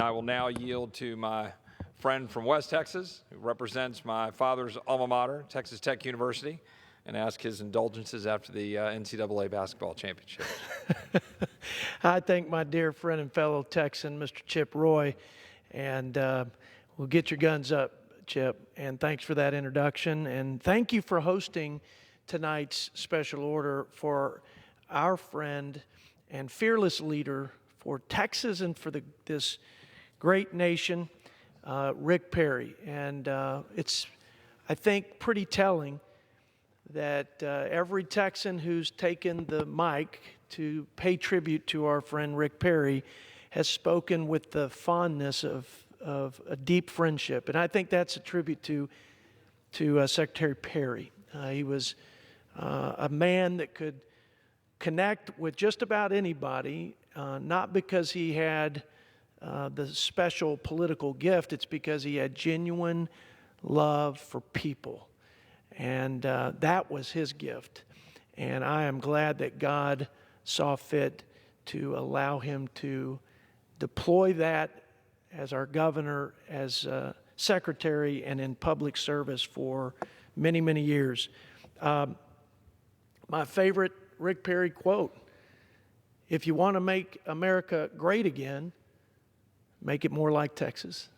I will now yield to my friend from West Texas, who represents my father's alma mater, Texas Tech University, and ask his indulgences after the NCAA basketball championship. I thank my dear friend and fellow Texan, Mr. Chip Roy, and we'll get your guns up, Chip, and thanks for that introduction, and thank you for hosting tonight's special order for our friend and fearless leader for Texas and for this great nation, Rick Perry. And it's, I think, pretty telling that every Texan who's taken the mic to pay tribute to our friend Rick Perry has spoken with the fondness of a deep friendship. And I think that's a tribute to Secretary Perry. He was a man that could connect with just about anybody, not because he had the special political gift. It's because he had genuine love for people. And that was his gift. And I am glad that God saw fit to allow him to deploy that as our governor, as secretary, and in public service for many, many years. My favorite Rick Perry quote: "If you want to make America great again, make it more like Texas."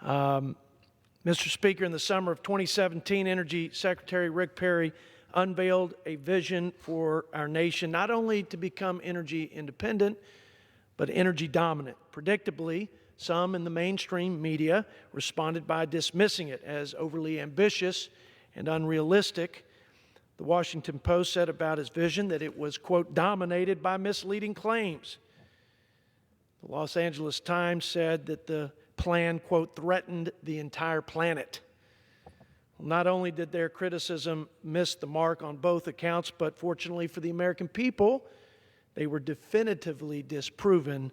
Mr. Speaker, in the summer of 2017, Energy Secretary Rick Perry unveiled a vision for our nation, not only to become energy independent, but energy dominant. Predictably, some in the mainstream media responded by dismissing it as overly ambitious and unrealistic. The Washington Post said about his vision that it was, quote, dominated by misleading claims. The Los Angeles Times said that the plan, quote, threatened the entire planet. Well, not only did their criticism miss the mark on both accounts, but fortunately for the American people, they were definitively disproven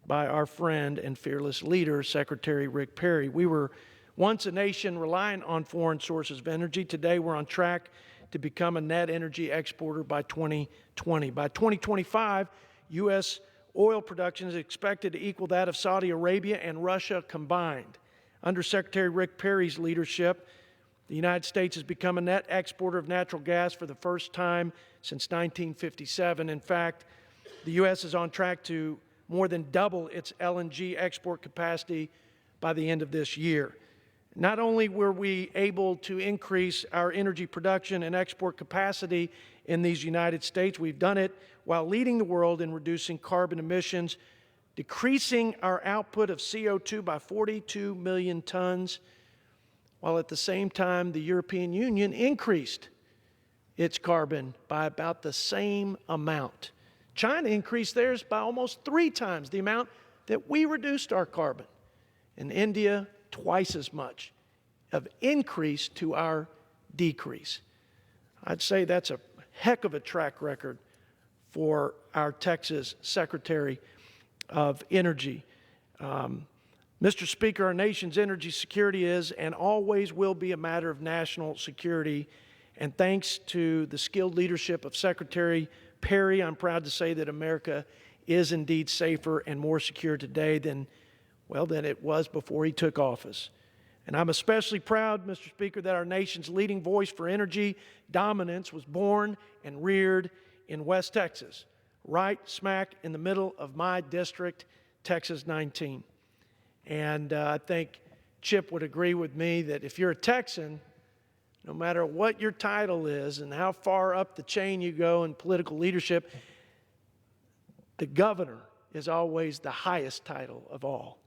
by our friend and fearless leader, Secretary Rick Perry. We were once a nation reliant on foreign sources of energy. Today, we're on track to become a net energy exporter by 2020. By 2025, U.S. oil production is expected to equal that of Saudi Arabia and Russia combined. Under Secretary Rick Perry's leadership, the United States has become a net exporter of natural gas for the first time since 1957. In fact, the U.S. is on track to more than double its LNG export capacity by the end of this year. Not only were we able to increase our energy production and export capacity in these United States, we've done it while leading the world in reducing carbon emissions, decreasing our output of CO2 by 42 million tons, while at the same time the European Union increased its carbon by about the same amount. China increased theirs by almost 3 times the amount that we reduced our carbon. And India, twice as much of increase to our decrease. I'd say that's a heck of a track record for our Texas Secretary of Energy. Mr. Speaker, our nation's energy security is and always will be a matter of national security. And thanks to the skilled leadership of Secretary Perry, I'm proud to say that America is indeed safer and more secure today than it was before he took office. And I'm especially proud, Mr. Speaker, that our nation's leading voice for energy dominance was born and reared in West Texas, right smack in the middle of my district, Texas 19. And I think Chip would agree with me that if you're a Texan, no matter what your title is and how far up the chain you go in political leadership, the governor is always the highest title of all.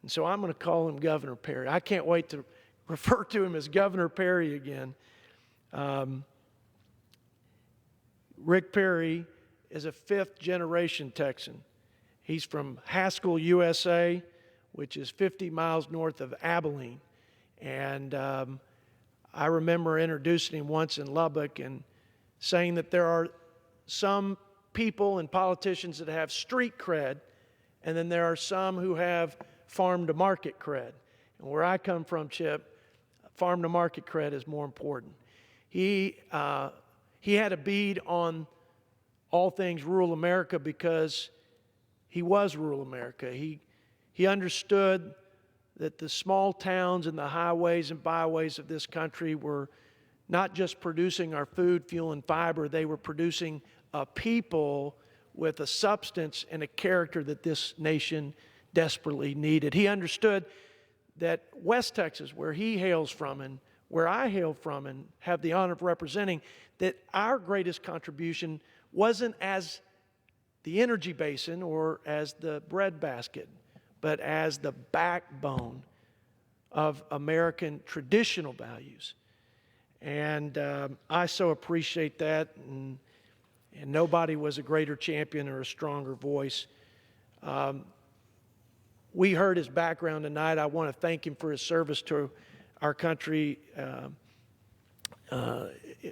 And so I'm going to call him Governor Perry. I can't wait to refer to him as Governor Perry again. Rick Perry is a 5th-generation Texan. He's from Haskell, USA, which is 50 miles north of Abilene. And I remember introducing him once in Lubbock and saying that there are some people and politicians that have street cred, and then there are some who have farm-to-market cred. And where I come from, Chip, farm-to-market cred is more important. He had a bead on all things rural America because he was rural America. He understood that the small towns and the highways and byways of this country were not just producing our food, fuel, and fiber, they were producing a people with a substance and a character that this nation desperately needed. He understood that West Texas, where he hails from and where I hail from and have the honor of representing, that our greatest contribution wasn't as the energy basin or as the breadbasket, but as the backbone of American traditional values. And I so appreciate that, and nobody was a greater champion or a stronger voice. We heard his background tonight. I want to thank him for his service to our country,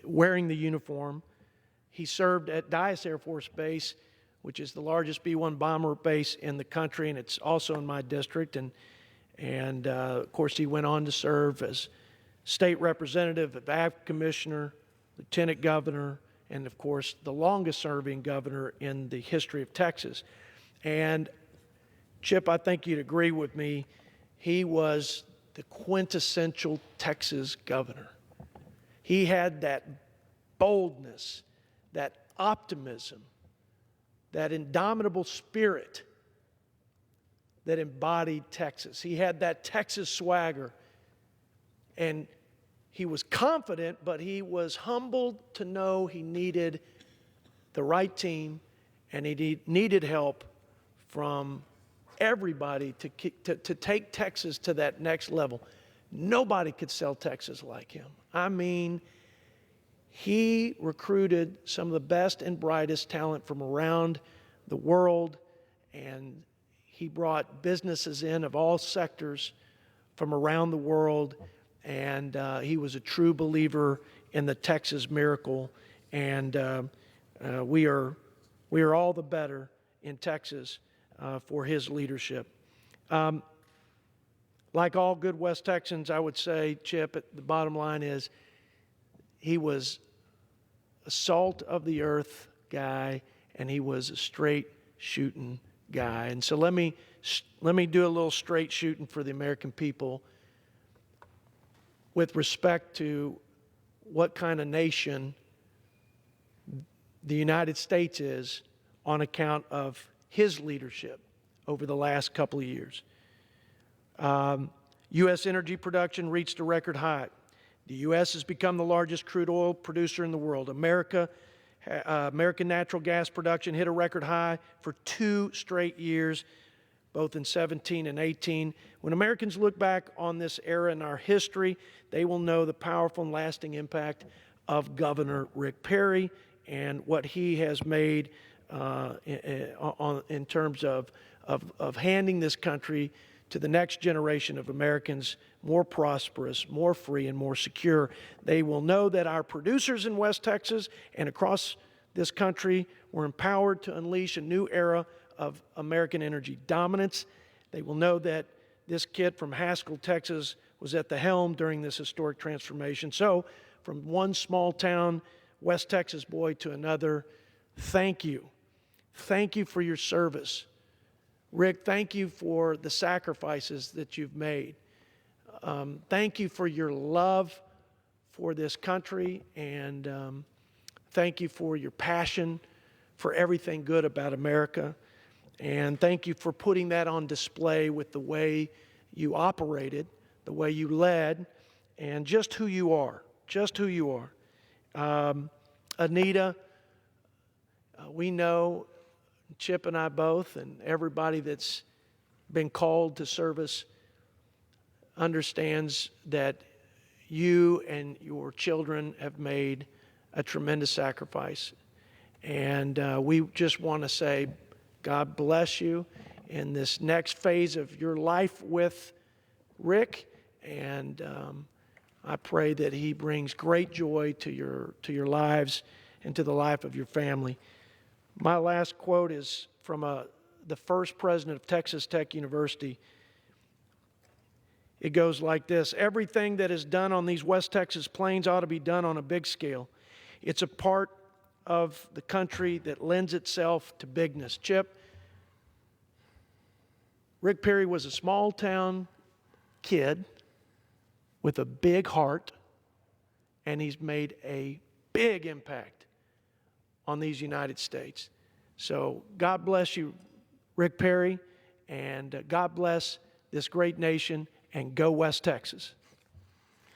wearing the uniform. He served at Dyess Air Force Base, which is the largest B-1 bomber base in the country, and it's also in my district. And of course, he went on to serve as state representative, ag commissioner, lieutenant governor, and of course, the longest-serving governor in the history of Texas. And Chip, I think you'd agree with me, he was the quintessential Texas governor. He had that boldness, that optimism, that indomitable spirit that embodied Texas. He had that Texas swagger, and he was confident, but he was humbled to know he needed the right team, and he needed help from everybody to take Texas to that next level. Nobody could sell Texas like him. I mean, he recruited some of the best and brightest talent from around the world, and he brought businesses in of all sectors from around the world, and he was a true believer in the Texas miracle, and we are all the better in Texas for his leadership. Like all good West Texans, I would say, Chip, the bottom line is he was a salt of the earth guy, and he was a straight shooting guy. And so let me do a little straight shooting for the American people with respect to what kind of nation the United States is on account of his leadership over the last couple of years. U.S. energy production reached a record high. The U.S. has become the largest crude oil producer in the world. American natural gas production hit a record high for 2 straight years, both in 17 and 18. When Americans look back on this era in our history, they will know the powerful and lasting impact of Governor Rick Perry and what he has made in terms of handing this country to the next generation of Americans more prosperous, more free, and more secure. They will know that our producers in West Texas and across this country were empowered to unleash a new era of American energy dominance. They will know that this kid from Haskell, Texas, was at the helm during this historic transformation. So, from one small town, West Texas boy, to another, thank you. Thank you for your service. Rick, thank you for the sacrifices that you've made. Thank you for your love for this country, and thank you for your passion for everything good about America. And thank you for putting that on display with the way you operated, the way you led, and just who you are, just who you are. Anita, we know, Chip and I both, and everybody that's been called to service understands that you and your children have made a tremendous sacrifice. And we just want to say, God bless you in this next phase of your life with Rick, and I pray that he brings great joy to your lives and to the life of your family. My last quote is from the first president of Texas Tech University. It goes like this: everything that is done on these West Texas plains ought to be done on a big scale. It's a part of the country that lends itself to bigness. Chip, Rick Perry was a small town kid with a big heart, and he's made a big impact on these United States. So God bless you, Rick Perry, and God bless this great nation, and go West Texas.